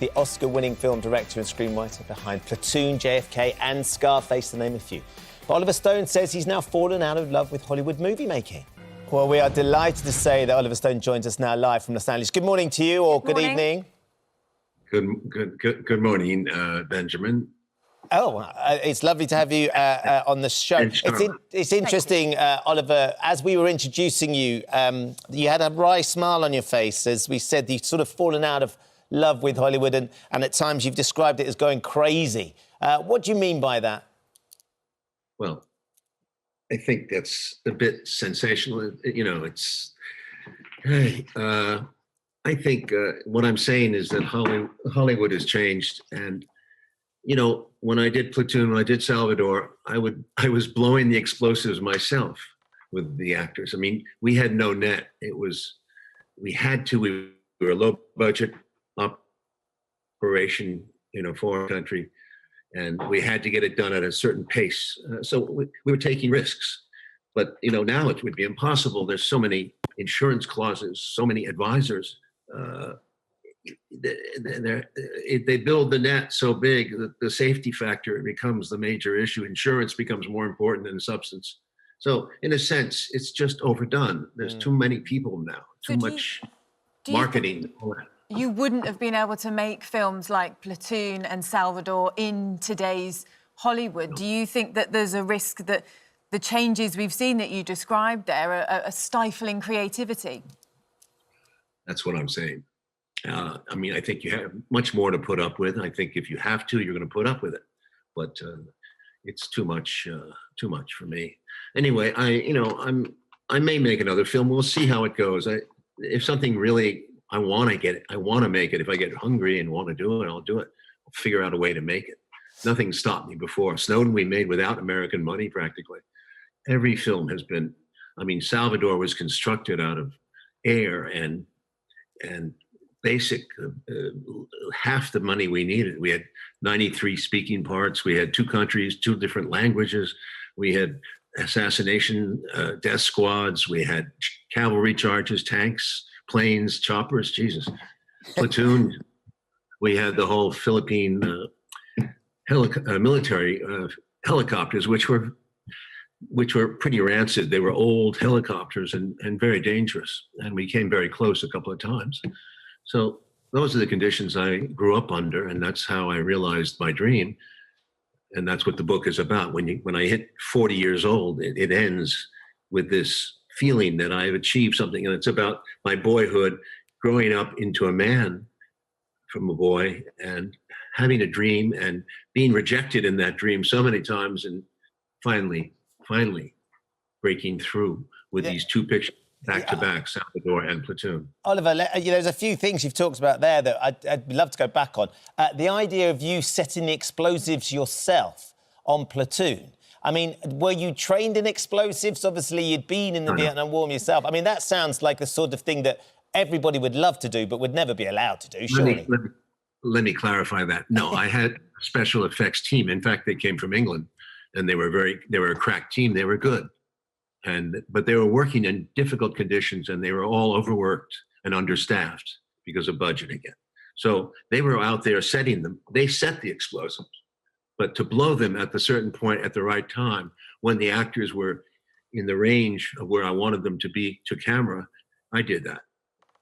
the Oscar-winning film director and screenwriter behind Platoon, JFK and Scarface, to name a few. But Oliver Stone says he's now fallen out of love with Hollywood movie making. Well, we are delighted to say that Oliver Stone joins us now live from Los Angeles. Good morning to you, or good evening. Good morning, Benjamin. Oh, it's lovely to have you on the show. It's interesting, Oliver, as we were introducing you, you had a wry smile on your face. As we said, you've sort of fallen out of love with Hollywood, and at times you've described it as going crazy. What do you mean by that? Well, I think that's a bit sensational. You know, I think what I'm saying is that Hollywood has changed. And, you know, when I did Platoon, when I did Salvador, I was blowing the explosives myself with the actors. I mean, we had no net. We were a low budget operation in a foreign country, and we had to get it done at a certain pace. So we were taking risks. But, you know, now it would be impossible. There's so many insurance clauses, so many advisors. They build the net so big that the safety factor becomes the major issue. Insurance becomes more important than substance. So in a sense, it's just overdone. There's too many people now, too much marketing. You wouldn't have been able to make films like Platoon and Salvador in today's Hollywood. No. Do you think that there's a risk that the changes we've seen that you described there are stifling creativity? That's what I'm saying. I mean, I think you have much more to put up with. I think if you have to, you're going to put up with it. But it's too much for me. Anyway, I may make another film. We'll see how it goes. If something really, I want to make it. If I get hungry and want to do it, I'll do it. I'll figure out a way to make it. Nothing stopped me before. Snowden we made without American money practically. Every film has been, I mean, Salvador was constructed out of air and basic, half the money we needed. We had 93 speaking parts. We had 2 countries, 2 different languages. We had assassination death squads. We had cavalry charges, tanks, planes, choppers, Jesus. Platoon, we had the whole Philippine military helicopters, which were pretty rancid. They were old helicopters and very dangerous. And we came very close a couple of times. So those are the conditions I grew up under, and that's how I realized my dream. And that's what the book is about. When I hit 40 years old, it ends with this feeling that I've achieved something. And it's about my boyhood, growing up into a man from a boy and having a dream and being rejected in that dream so many times, and finally breaking through with these 2 pictures back to back, Salvador and Platoon. Oliver, there's a few things you've talked about there that I'd love to go back on. The idea of you setting the explosives yourself on Platoon. I mean, were you trained in explosives? Obviously, you'd been in the Vietnam War yourself. I mean, that sounds like the sort of thing that everybody would love to do but would never be allowed to do, surely. Let me clarify that. No, I had a special effects team. In fact, they came from England, and they were a crack team. They were good. But they were working in difficult conditions, and they were all overworked and understaffed because of budget again. So they were out there setting them. They set the explosives, but to blow them at the certain point at the right time, when the actors were in the range of where I wanted them to be to camera, I did that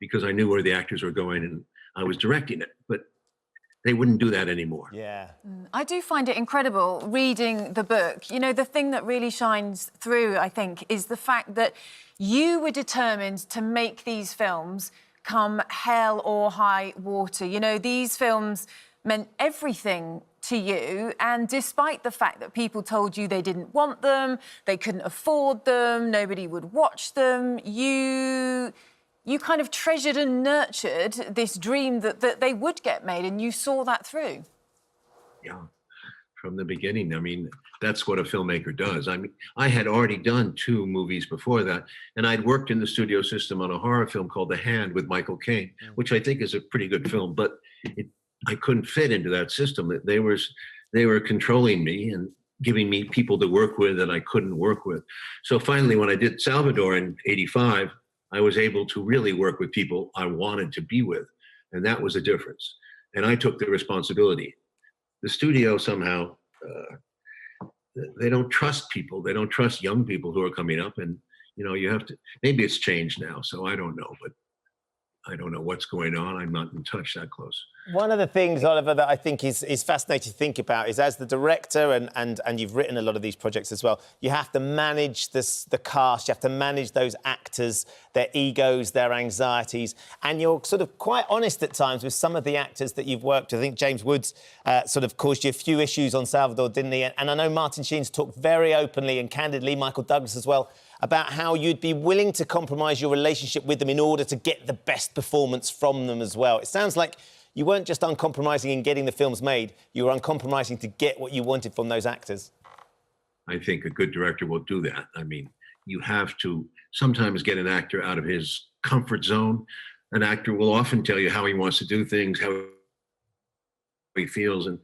because I knew where the actors were going and I was directing it. But they wouldn't do that anymore. Yeah. I do find it incredible reading the book. You know, the thing that really shines through, I think, is the fact that you were determined to make these films come hell or high water. You know, these films meant everything to you, and despite the fact that people told you they didn't want them, they couldn't afford them, nobody would watch them, you kind of treasured and nurtured this dream that they would get made, and you saw that through. Yeah, from the beginning. I mean, that's what a filmmaker does. I mean, I had already done 2 movies before that, and I'd worked in the studio system on a horror film called The Hand with Michael Caine, which I think is a pretty good film, but I couldn't fit into that system. They were controlling me and giving me people to work with that I couldn't work with. So finally, when I did Salvador in '85, I was able to really work with people I wanted to be with. And that was a difference. and I took the responsibility. The studio somehow, they don't trust people. They don't trust young people who are coming up, and you have to. Maybe it's changed now, so I don't know, but I don't know what's going on. I'm not in touch that close. One of the things, Oliver, that I think is fascinating to think about is, as the director, and you've written a lot of these projects as well, you have to manage the cast, you have to manage those actors, their egos, their anxieties, and you're sort of quite honest at times with some of the actors that you've worked with. I think James Woods sort of caused you a few issues on Salvador, didn't he? And I know Martin Sheen's talked very openly and candidly, Michael Douglas as well, about how you'd be willing to compromise your relationship with them in order to get the best performance from them as well. It sounds like you weren't just uncompromising in getting the films made, you were uncompromising to get what you wanted from those actors. I think a good director will do that. I mean, you have to sometimes get an actor out of his comfort zone. An actor will often tell you how he wants to do things, how he feels, and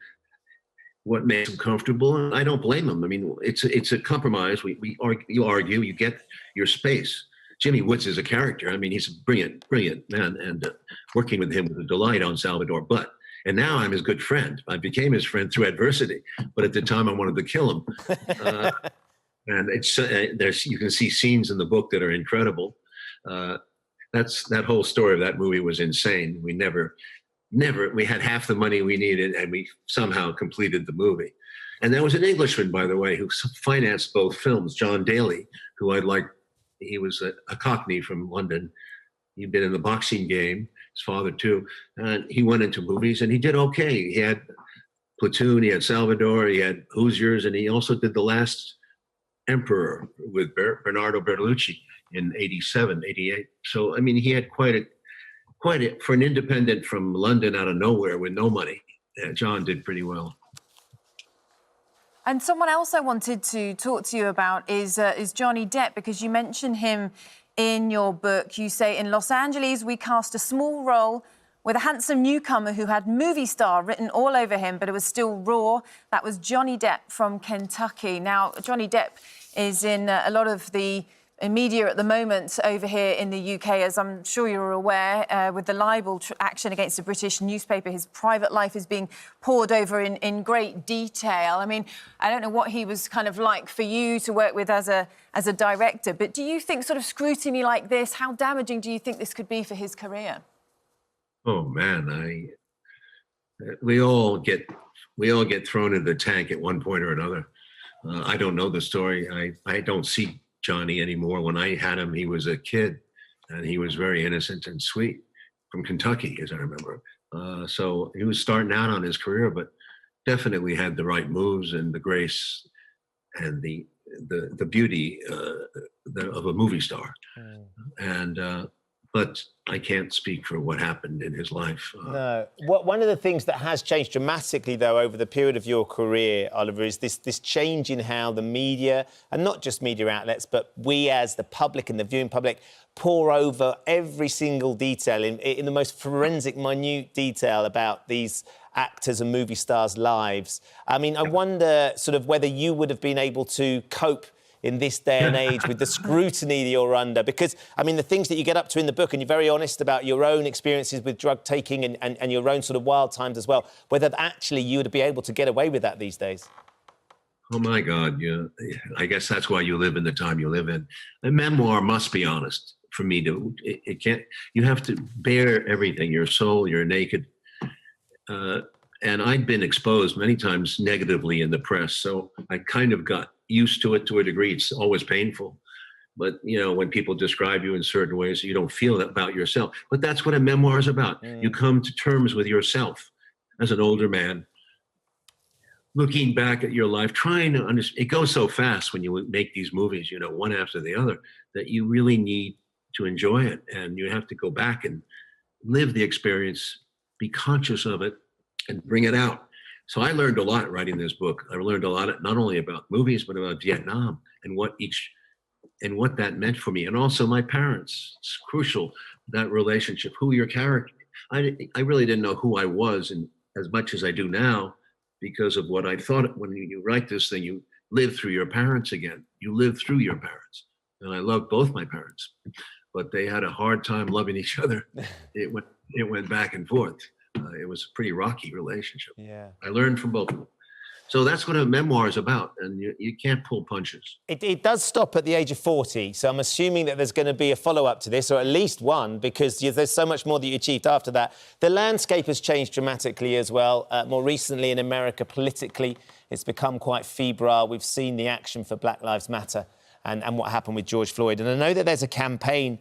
what makes him comfortable. And I don't blame him. I mean, it's a compromise. You argue, you get your space. Jimmy Woods is a character. I mean, he's a brilliant man, and working with him was a delight on Salvador. And now I'm his good friend. I became his friend through adversity. But at the time, I wanted to kill him. And it's you can see scenes in the book that are incredible. That whole story of that movie was insane. We had half the money we needed, and we somehow completed the movie. And there was an Englishman, by the way, who financed both films, John Daly, who he was a Cockney from London. He'd been in the boxing game, his father too. And he went into movies and he did okay. He had Platoon, he had Salvador, he had Hoosiers, and he also did The Last Emperor with Bernardo Bertolucci in 87, 88. So, I mean, he had quite a, for an independent from London out of nowhere with no money, John did pretty well. And someone else I wanted to talk to you about is Johnny Depp, because you mention him in your book. You say, in Los Angeles, we cast a small role with a handsome newcomer who had movie star written all over him, but it was still raw. That was Johnny Depp from Kentucky. Now, Johnny Depp is in a lot of the media at the moment over here in the UK, as I'm sure you're aware, with the libel action against a British newspaper. His private life is being poured over in great detail. I mean, I don't know what he was kind of like for you to work with as a director, but do you think sort of scrutiny like this, how damaging do you think this could be for his career? Oh man, we all get thrown into the tank at one point or another. I don't know the story. I don't see Johnny anymore. When I had him, he was a kid, and he was very innocent and sweet, from Kentucky, as I remember. So he was starting out on his career, but definitely had the right moves and the grace and the beauty of a movie star. But I can't speak for what happened in his life. No. One of the things that has changed dramatically, though, over the period of your career, Oliver, is this change in how the media, and not just media outlets, but we as the public and the viewing public, pour over every single detail in the most forensic, minute detail about these actors and movie stars' lives. I mean, I wonder sort of whether you would have been able to cope in this day and age with the scrutiny that you're under, because, I mean, the things that you get up to in the book, and you're very honest about your own experiences with drug taking and your own sort of wild times as well, whether actually you would be able to get away with that these days. Oh my God, I guess that's why you live in the time you live in. A memoir must be honest for me to, it can't, you have to bear everything, your soul, you're naked. And I'd been exposed many times negatively in the press, so I kind of got used to it to a degree. It's always painful. But, when people describe you in certain ways, you don't feel that about yourself. But that's what a memoir is about. You come to terms with yourself as an older man, looking back at your life, trying to understand. It goes so fast when you make these movies, one after the other, that you really need to enjoy it. And you have to go back and live the experience, be conscious of it, and bring it out. So I learned a lot writing this book. I learned a lot, not only about movies, but about Vietnam and what that meant for me. And also my parents. It's crucial, that relationship, who your character. I really didn't know who I was, and as much as I do now, because of what I thought. When you write this thing, you live through your parents again. You live through your parents. And I love both my parents, but they had a hard time loving each other. It went back and forth. it was a pretty rocky relationship. Yeah. I learned from both of them. So that's what a memoir is about, and you can't pull punches. It does stop at the age of 40, so I'm assuming that there's going to be a follow-up to this, or at least one, because there's so much more that you achieved after that. The landscape has changed dramatically as well. More recently in America, politically, it's become quite febrile. We've seen the action for Black Lives Matter and what happened with George Floyd. And I know that there's a campaign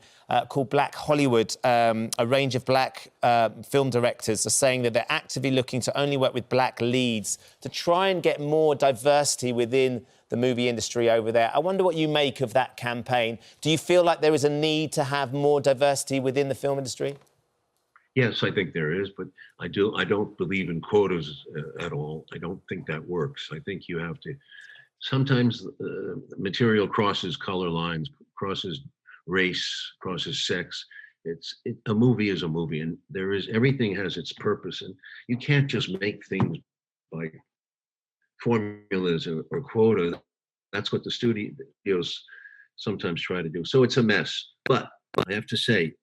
called Black Hollywood. A range of black film directors are saying that they're actively looking to only work with black leads to try and get more diversity within the movie industry over there. I wonder what you make of that campaign. Do you feel like there is a need to have more diversity within the film industry? Yes, I think there is, but I don't believe in quotas at all. I don't think that works. I think you have to. Sometimes material crosses color lines, crosses race, crosses sex. A movie is a movie, and everything has its purpose, and you can't just make things by formulas or quota. That's what the studios sometimes try to do. So it's a mess. But I have to say,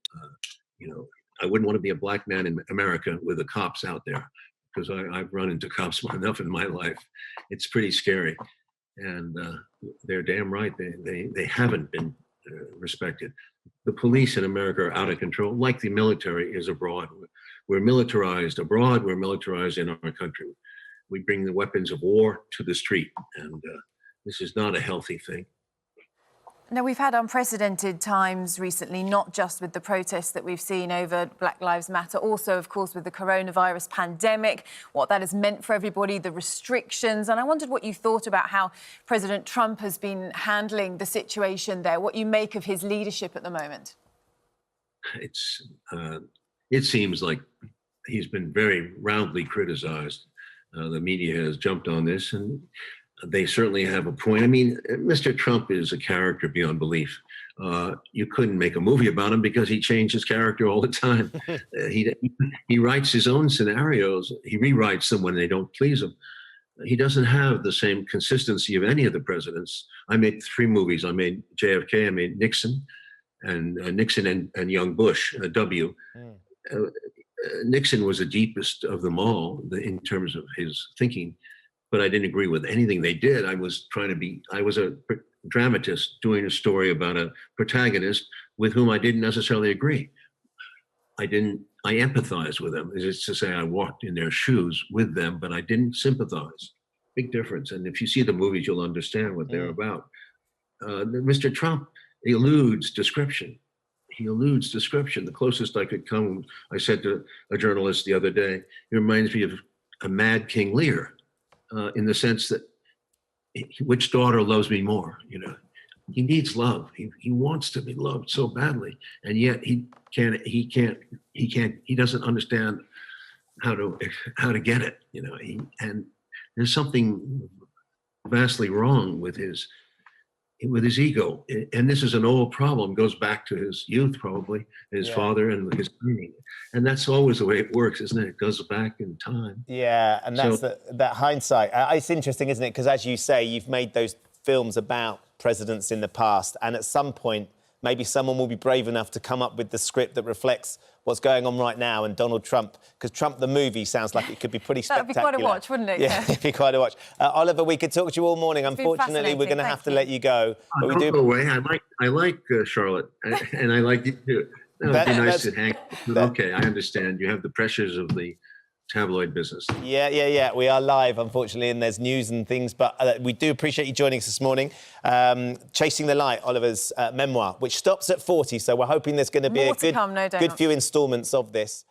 I wouldn't want to be a black man in America with the cops out there, because I've run into cops enough in my life. It's pretty scary. And they're damn right. They haven't been respected. The police in America are out of control, like the military is abroad. We're militarized abroad. We're militarized in our country. We bring the weapons of war to the street, and this is not a healthy thing. Now, we've had unprecedented times recently, not just with the protests that we've seen over Black Lives Matter, also, of course, with the coronavirus pandemic, what that has meant for everybody, the restrictions. And I wondered what you thought about how President Trump has been handling the situation there, what you make of his leadership at the moment. It seems like he's been very roundly criticized. The media has jumped on this, and they certainly have a point. I mean, Mr. Trump is a character beyond belief. You couldn't make a movie about him because he changed his character all the time. He writes his own scenarios. He rewrites them when they don't please him. He doesn't have the same consistency of any of the presidents. I made 3 movies. I made JFK, I made Nixon, and young Bush, W. Nixon was the deepest of them all in terms of his thinking, but I didn't agree with anything they did. I was a dramatist doing a story about a protagonist with whom I didn't necessarily agree. I empathized with them. It's to say I walked in their shoes with them, but I didn't sympathize. Big difference. And if you see the movies, you'll understand what they're about. Mr. Trump eludes description. He eludes description. The closest I could come, I said to a journalist the other day, he reminds me of a mad King Lear. In the sense that which daughter loves me more? He needs love. He wants to be loved so badly, and yet he doesn't understand how to get it. And there's something vastly wrong with his ego, and this is an old problem. Goes back to his youth, probably his father and his training, and that's always the way it works, isn't it? It goes back in time. Yeah, and that's that hindsight. It's interesting, isn't it? Because as you say, you've made those films about presidents in the past, and at some point, maybe someone will be brave enough to come up with the script that reflects what's going on right now. And Donald Trump, because Trump the movie sounds like it could be pretty spectacular. That'd be quite a watch, wouldn't it? Yeah, it'd be quite a watch. Oliver, we could talk to you all morning. Unfortunately, we're going to have to let you go. But don't go away. I like Charlotte, and I like you too. It'd be nice to hang. Okay, I understand. You have the pressures of the tabloid business. Yeah. We are live, unfortunately, and there's news and things, but we do appreciate you joining us this morning. Chasing the Light, Oliver's memoir, which stops at 40, so we're hoping there's going to be a good few instalments of this.